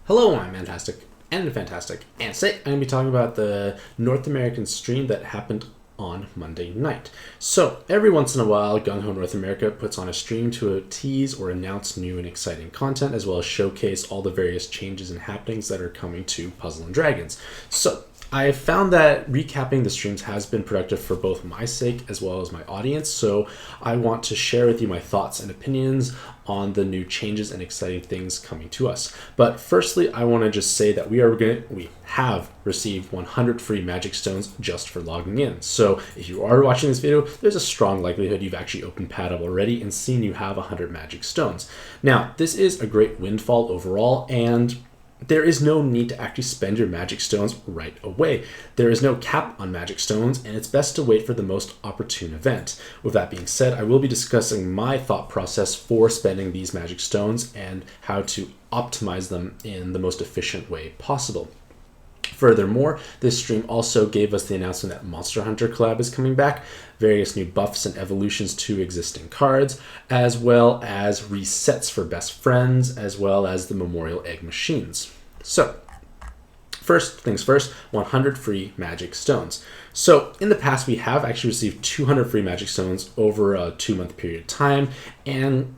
Hello, I'm Mantastic and Fantastic, and today I'm going to be talking about the North American stream that happened on Monday night. So, every once in a while, Gung Ho North America puts on a stream to tease or announce new and exciting content, as well as showcase all the various changes and happenings that are coming to Puzzle and Dragons. So, I found that recapping the streams has been productive for both my sake as well as my audience, so I want to share with you my thoughts and opinions on the new changes and exciting things coming to us. But firstly, I want to just say that we have received 100 free magic stones just for logging in. So if you are watching this video, there's a strong likelihood you've actually opened Pad Up already and seen you have 100 magic stones. Now, this is a great windfall overall, and there is no need to actually spend your magic stones right away. There is no cap on magic stones, and it's best to wait for the most opportune event. With that being said, I will be discussing my thought process for spending these magic stones and how to optimize them in the most efficient way possible. Furthermore, this stream also gave us the announcement that Monster Hunter Collab is coming back, various new buffs and evolutions to existing cards, as well as resets for best friends, as well as the Memorial Egg machines. So, first things first, 100 free magic stones. So, in the past, we have actually received 200 free magic stones over a 2-month period of time, and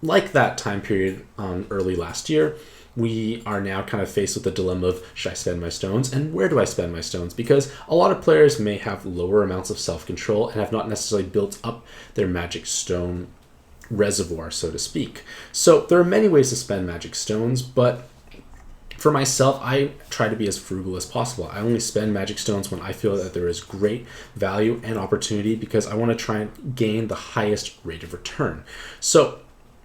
like that time period early last year, we are now kind of faced with the dilemma of, should I spend my stones and where do I spend my stones? Because a lot of players may have lower amounts of self-control and have not necessarily built up their magic stone reservoir, so to speak. So there are many ways to spend magic stones, but for myself, I try to be as frugal as possible. I only spend magic stones when I feel that there is great value and opportunity because I want to try and gain the highest rate of return. So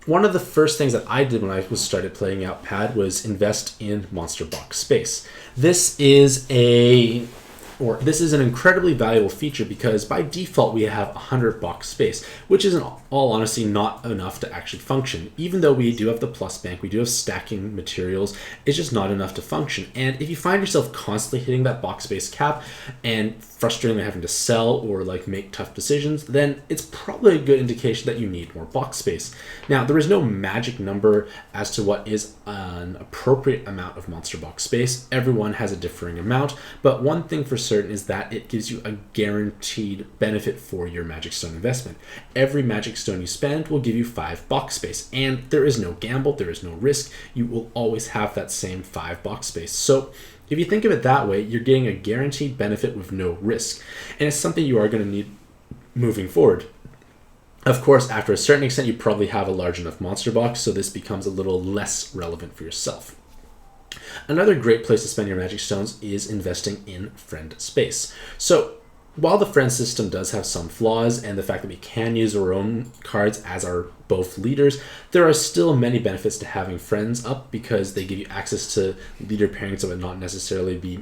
one of the first things that I did when I started playing out Pad was invest in Monster Box space. This is an incredibly valuable feature because by default we have 100 box space, which is in all honesty not enough to actually function. Even though we do have the plus bank, we do have stacking materials, it's just not enough to function. And if you find yourself constantly hitting that box space cap and frustratingly having to sell or make tough decisions, then it's probably a good indication that you need more box space. Now, there is no magic number as to what is an appropriate amount of monster box space. Everyone has a differing amount, but one thing for certain is that it gives you a guaranteed benefit for your magic stone investment. Every magic stone you spend will give you 5 box space, and there is no gamble, there is no risk. You will always have that same 5 box space. So if you think of it that way, you're getting a guaranteed benefit with no risk, and it's something you are going to need moving forward. Of course, after a certain extent, you probably have a large enough monster box, so this becomes a little less relevant for yourself. Another great place to spend your magic stones is investing in friend space. So while the friend system does have some flaws and the fact that we can use our own cards as our both leaders, there are still many benefits to having friends up because they give you access to leader pairings that would not necessarily be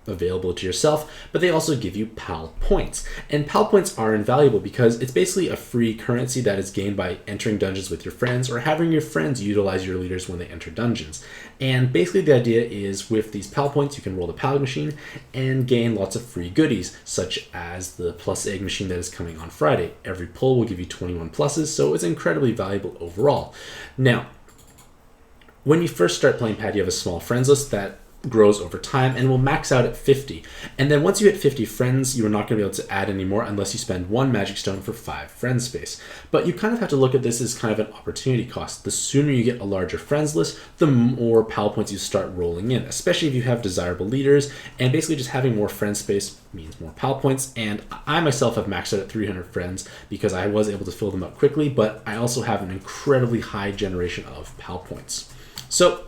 available to yourself, but they also give you PAL points. And PAL points are invaluable because it's basically a free currency that is gained by entering dungeons with your friends or having your friends utilize your leaders when they enter dungeons. And basically the idea is with these PAL points, you can roll the PAL machine and gain lots of free goodies, such as the plus egg machine that is coming on Friday. Every pull will give you 21 pluses, so it's incredibly valuable overall. Now, when you first start playing Pad, you have a small friends list that grows over time and will max out at 50. And then once you hit 50 friends, you are not going to be able to add any more unless you spend 1 magic stone for 5 friend space. But you kind of have to look at this as kind of an opportunity cost. The sooner you get a larger friends list, the more PAL points you start rolling in, especially if you have desirable leaders. And basically just having more friend space means more PAL points. And I myself have maxed out at 300 friends because I was able to fill them up quickly, but I also have an incredibly high generation of PAL points. So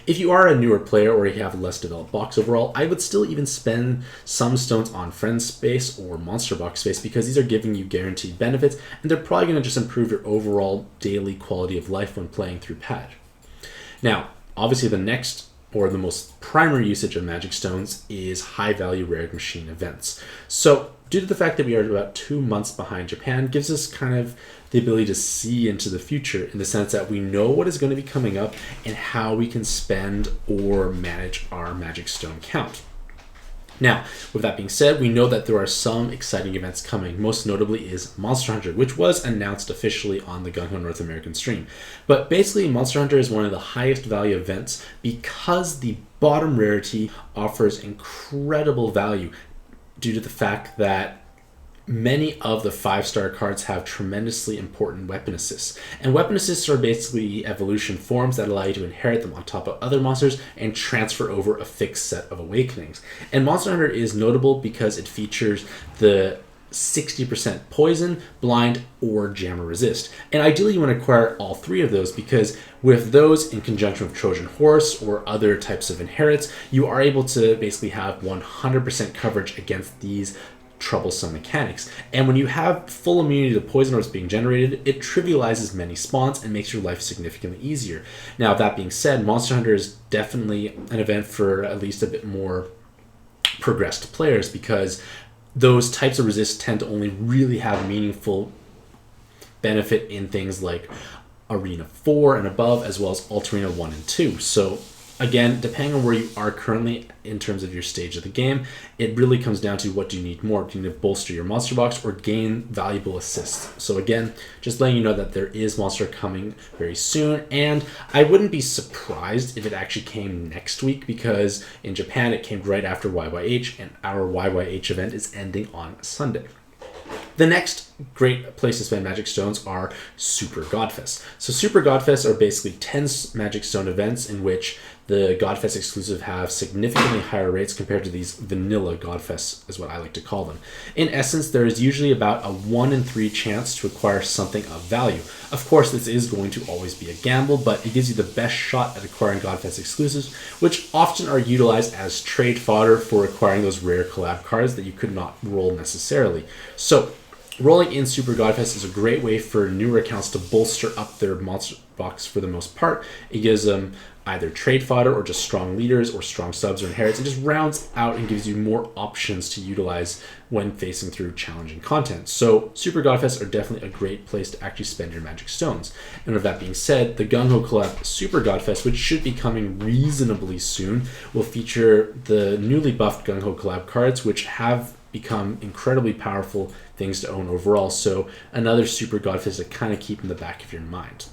if you are a newer player or you have a less developed box overall, I would still even spend some stones on friend space or monster box space because these are giving you guaranteed benefits and they're probably going to just improve your overall daily quality of life when playing through Pad. Now, obviously the next or the most primary usage of magic stones is high value rare machine events. So due to the fact that we are about 2 months behind Japan, gives us kind of the ability to see into the future in the sense that we know what is going to be coming up and how we can spend or manage our magic stone count. Now, with that being said, we know that there are some exciting events coming. Most notably is Monster Hunter, which was announced officially on the Gung Ho North American stream. But basically, Monster Hunter is one of the highest value events because the bottom rarity offers incredible value due to the fact that many of the 5-star cards have tremendously important weapon assists. And weapon assists are basically evolution forms that allow you to inherit them on top of other monsters and transfer over a fixed set of awakenings. And Monster Hunter is notable because it features the 60% poison, blind, or jammer resist. And ideally you want to acquire all 3 of those because with those in conjunction with Trojan Horse or other types of inherits, you are able to basically have 100% coverage against these troublesome mechanics. And when you have full immunity to poison orbs being generated, it trivializes many spawns and makes your life significantly easier. Now, that being said, Monster Hunter is definitely an event for at least a bit more progressed players because those types of resists tend to only really have meaningful benefit in things like Arena 4 and above, as well as Alt Arena 1 and 2. So again, depending on where you are currently in terms of your stage of the game, it really comes down to what do you need more. Do you need to bolster your monster box or gain valuable assists? So again, just letting you know that there is Monster coming very soon, and I wouldn't be surprised if it actually came next week because in Japan it came right after YYH, and our YYH event is ending on Sunday. The next great place to spend Magic Stones are Super Godfest. So Super Godfest are basically 10 Magic Stone events in which the Godfest exclusive have significantly higher rates compared to these vanilla Godfests, is what I like to call them. In essence, there is usually about a 1 in 3 chance to acquire something of value. Of course, this is going to always be a gamble, but it gives you the best shot at acquiring Godfest exclusives, which often are utilized as trade fodder for acquiring those rare collab cards that you could not roll necessarily. So, rolling in Super Godfest is a great way for newer accounts to bolster up their monster box for the most part. It gives them either trade fodder or just strong leaders or strong subs or inherits. It just rounds out and gives you more options to utilize when facing through challenging content. So Super Godfest are definitely a great place to actually spend your Magic Stones. And with that being said, the Gung Ho Collab Super Godfest, which should be coming reasonably soon, will feature the newly buffed Gung Ho Collab cards, which have become incredibly powerful things to own overall. So another Super Godfest to kind of keep in the back of your mind.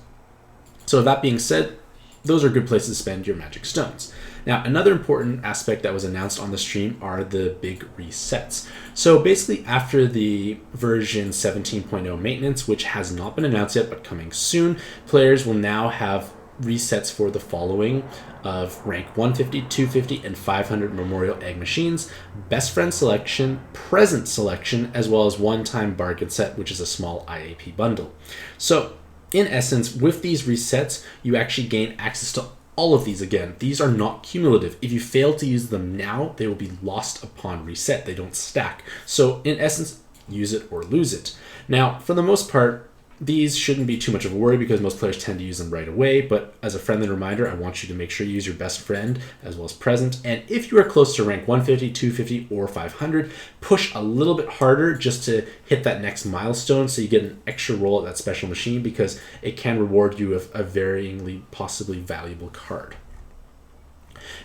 So that being said, those are good places to spend your Magic Stones. Now, another important aspect that was announced on the stream are the big resets. So basically, after the version 17.0 maintenance, which has not been announced yet but coming soon, players will now have resets for the following of rank 150, 250, and 500 Memorial Egg Machines, Best Friend Selection, Present Selection, as well as one-time Bargain Set, which is a small IAP bundle. So, in essence, with these resets, you actually gain access to all of these again. These are not cumulative. If you fail to use them now, they will be lost upon reset. They don't stack. So, in essence, use it or lose it. Now, for the most part, these shouldn't be too much of a worry because most players tend to use them right away, but as a friendly reminder, I want you to make sure you use your best friend as well as present. And if you are close to rank 150, 250, or 500, push a little bit harder just to hit that next milestone so you get an extra roll at that special machine because it can reward you with a varyingly possibly valuable card.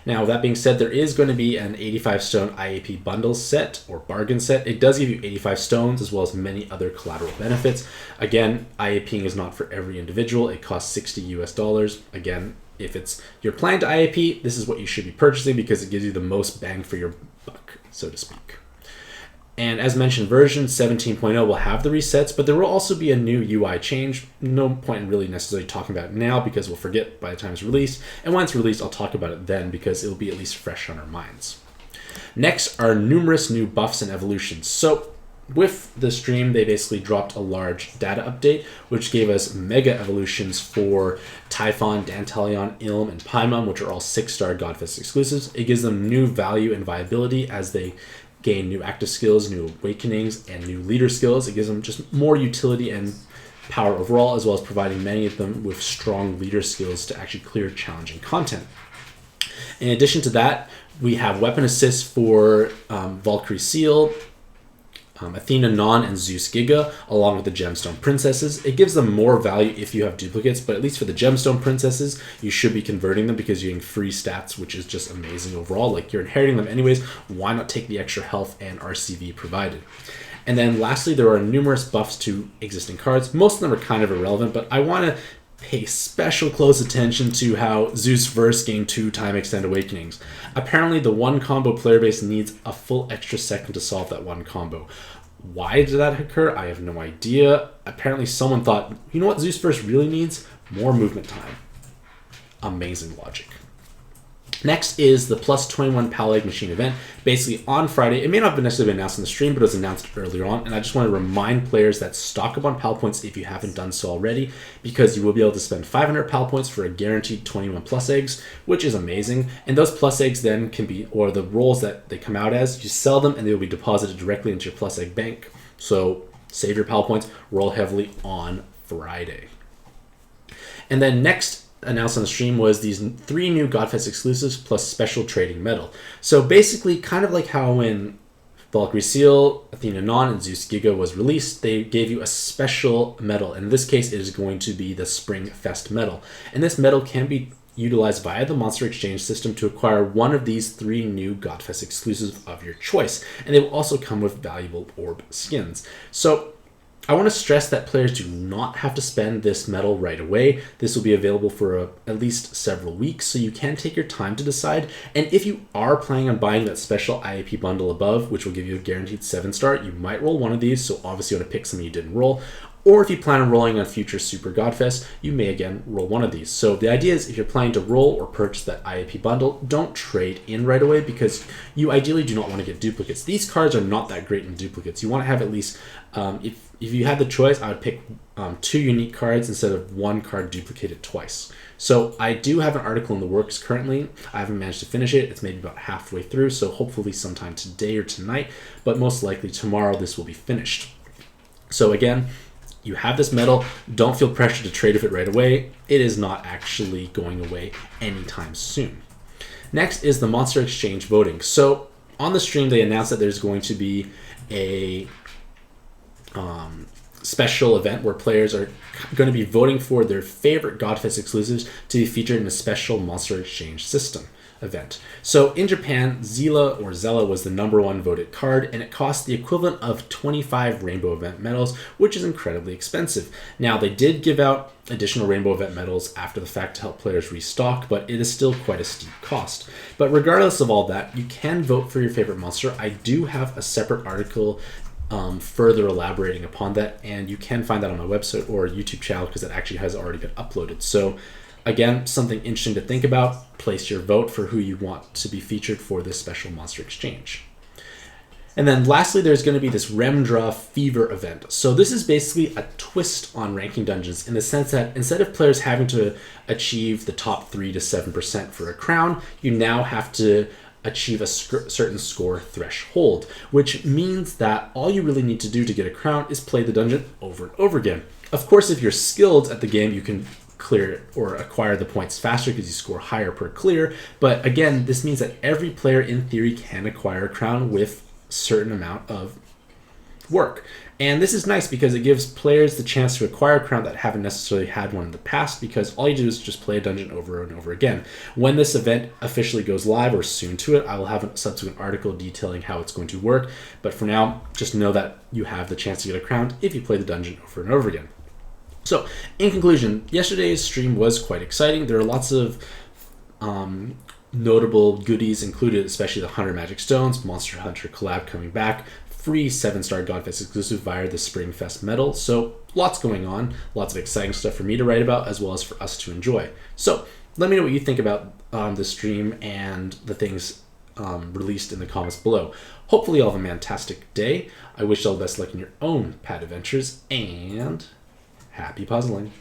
Now, that being said, there is going to be an 85 stone IAP bundle set or bargain set. It does give you 85 stones as well as many other collateral benefits. Again, IAPing is not for every individual. It costs $60 US. Again, if it's your plan to IAP, this is what you should be purchasing because it gives you the most bang for your buck, so to speak. And as mentioned, version 17.0 will have the resets, but there will also be a new UI change. No point in really necessarily talking about it now because we'll forget by the time it's released. And when it's released, I'll talk about it then because it'll be at least fresh on our minds. Next are numerous new buffs and evolutions. So with the stream, they basically dropped a large data update, which gave us mega evolutions for Typhon, Dantalion, Ilm, and Paimon, which are all 6-star Godfest exclusives. It gives them new value and viability as they gain new active skills, new awakenings, and new leader skills. It gives them just more utility and power overall, as well as providing many of them with strong leader skills to actually clear challenging content. In addition to that, we have weapon assists for Valkyrie Seal, Athena Non and Zeus Giga, along with the Gemstone Princesses. It gives them more value if you have duplicates, but at least for the Gemstone Princesses, you should be converting them because you're getting free stats, which is just amazing overall. Like, you're inheriting them anyways, why not take the extra health and RCV provided? And then lastly, there are numerous buffs to existing cards. Most of them are kind of irrelevant, but I want to pay special close attention to how Zeus Verse gained 2 time extend awakenings. Apparently the one combo player base needs a full extra second to solve that one combo. Why did that occur? I have no idea. Apparently someone thought, you know what Zeus Verse really needs? More movement time. Amazing logic. Next is the plus 21 Pal Egg Machine event. Basically on Friday, it may not have necessarily been announced in the stream, but it was announced earlier on. And I just want to remind players that stock up on Pal points if you haven't done so already, because you will be able to spend 500 Pal points for a guaranteed 21 plus eggs, which is amazing. And those plus eggs then can be, or the rolls that they come out as, you sell them and they will be deposited directly into your plus egg bank. So save your Pal points, roll heavily on Friday. And then next, announced on the stream, was these 3 new Godfest exclusives plus special trading metal. So basically, kind of like how when Valkyrie Seal, Athena Non, and Zeus Giga was released, they gave you a special medal. In this case, it is going to be the Spring Fest medal. And this medal can be utilized via the Monster Exchange system to acquire one of these 3 new Godfest exclusives of your choice. And they will also come with valuable orb skins. So I want to stress that players do not have to spend this medal right away. This will be available for at least several weeks, so you can take your time to decide. And if you are planning on buying that special IAP bundle above, which will give you a guaranteed 7-star, you might roll one of these, so obviously you want to pick something you didn't roll. Or if you plan on rolling on future Super Godfest, you may again roll one of these. So the idea is if you're planning to roll or purchase that IAP bundle, don't trade in right away because you ideally do not want to get duplicates. These cards are not that great in duplicates. You want to have at least, if you had the choice, I would pick 2 unique cards instead of 1 card duplicated twice. So I do have an article in the works currently. I haven't managed to finish it. It's maybe about halfway through, so hopefully sometime today or tonight, but most likely tomorrow this will be finished. So again, you have this medal. Don't feel pressured to trade with it right away. It is not actually going away anytime soon. Next is the Monster Exchange voting. So on the stream, they announced that there's going to be a special event where players are going to be voting for their favorite Godfest exclusives to be featured in a special Monster Exchange system event. So in Japan, Zella was the #1 voted card, and it cost the equivalent of 25 Rainbow Event medals, which is incredibly expensive. Now, they did give out additional Rainbow Event medals after the fact to help players restock, but it is still quite a steep cost. But regardless of all that, you can vote for your favorite monster. I do have a separate article further elaborating upon that, and you can find that on my website or YouTube channel because it actually has already been uploaded. So again, something interesting to think about. Place your vote for who you want to be featured for this special Monster Exchange. And then lastly, there's going to be this Remdra Fever event. So this is basically a twist on ranking dungeons in the sense that instead of players having to achieve the top 3 to 7% for a crown, you now have to achieve a certain score threshold, which means that all you really need to do to get a crown is play the dungeon over and over again. Of course, if you're skilled at the game, you can clear or acquire the points faster because you score higher per clear. But again, this means that every player in theory can acquire a crown with a certain amount of work. And this is nice because it gives players the chance to acquire a crown that haven't necessarily had one in the past, because all you do is just play a dungeon over and over again. When this event officially goes live, or soon to it, I will have a subsequent article detailing how it's going to work. But for now, just know that you have the chance to get a crown if you play the dungeon over and over again. So, in conclusion, yesterday's stream was quite exciting. There are lots of notable goodies included, especially the 100 Magic Stones, Monster Hunter collab coming back, free 7-star Godfest exclusive via the Spring Fest medal. So, lots going on, lots of exciting stuff for me to write about as well as for us to enjoy. So, let me know what you think about the stream and the things released in the comments below. Hopefully, you'll have a Mantastic day. I wish you all the best luck in your own pad adventures, and happy puzzling.